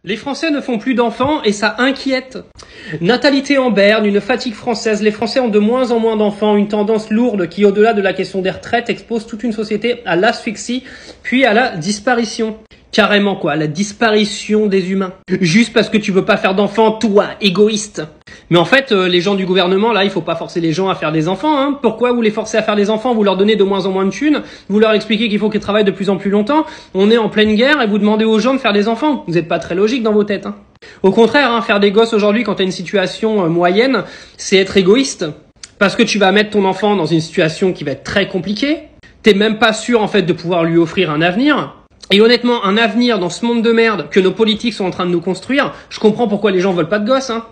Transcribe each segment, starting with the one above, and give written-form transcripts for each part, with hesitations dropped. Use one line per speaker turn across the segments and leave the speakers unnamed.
Les Français ne font plus d'enfants et ça inquiète. Natalité en berne, une fatigue française, les Français ont de moins en moins d'enfants, une tendance lourde qui, au-delà de la question des retraites, expose toute une société à l'asphyxie, puis à la disparition. Carrément quoi, la disparition des humains. Juste parce que tu veux pas faire d'enfants, toi, égoïste. Mais en fait, les gens du gouvernement, là, il faut pas forcer les gens à faire des enfants, hein. Pourquoi vous les forcez à faire des enfants? Vous leur donnez de moins en moins de thunes, vous leur expliquez qu'il faut qu'ils travaillent de plus en plus longtemps, on est en pleine guerre et vous demandez aux gens de faire des enfants. Vous êtes pas très logique dans vos têtes, hein. Au contraire, hein, faire des gosses aujourd'hui quand t'as une situation moyenne, c'est être égoïste. Parce que tu vas mettre ton enfant dans une situation qui va être très compliquée, t'es même pas sûr en fait de pouvoir lui offrir un avenir. Et honnêtement, un avenir dans ce monde de merde que nos politiques sont en train de nous construire, je comprends pourquoi les gens veulent pas de gosses, hein.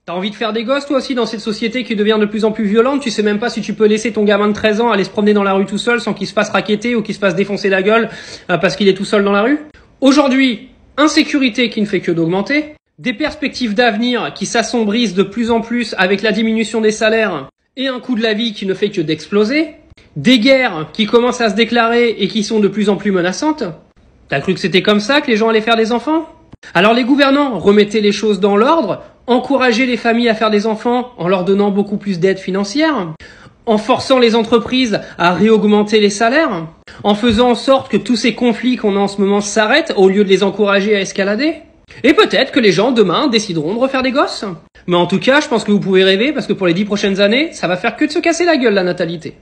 T'as envie de faire des gosses toi aussi dans cette société qui devient de plus en plus violente, tu sais même pas si tu peux laisser ton gamin de 13 ans aller se promener dans la rue tout seul sans qu'il se fasse racketter ou qu'il se fasse défoncer la gueule parce qu'il est tout seul dans la rue. Aujourd'hui, insécurité qui ne fait que d'augmenter, des perspectives d'avenir qui s'assombrissent de plus en plus avec la diminution des salaires et un coût de la vie qui ne fait que d'exploser, des guerres qui commencent à se déclarer et qui sont de plus en plus menaçantes. T'as cru que c'était comme ça que les gens allaient faire des enfants? Alors les gouvernants, remettez les choses dans l'ordre, encouragez les familles à faire des enfants en leur donnant beaucoup plus d'aide financière, en forçant les entreprises à réaugmenter les salaires, en faisant en sorte que tous ces conflits qu'on a en ce moment s'arrêtent au lieu de les encourager à escalader. Et peut-être que les gens demain décideront de refaire des gosses. Mais en tout cas, je pense que vous pouvez rêver parce que pour les 10 prochaines années, ça va faire que de se casser la gueule la natalité.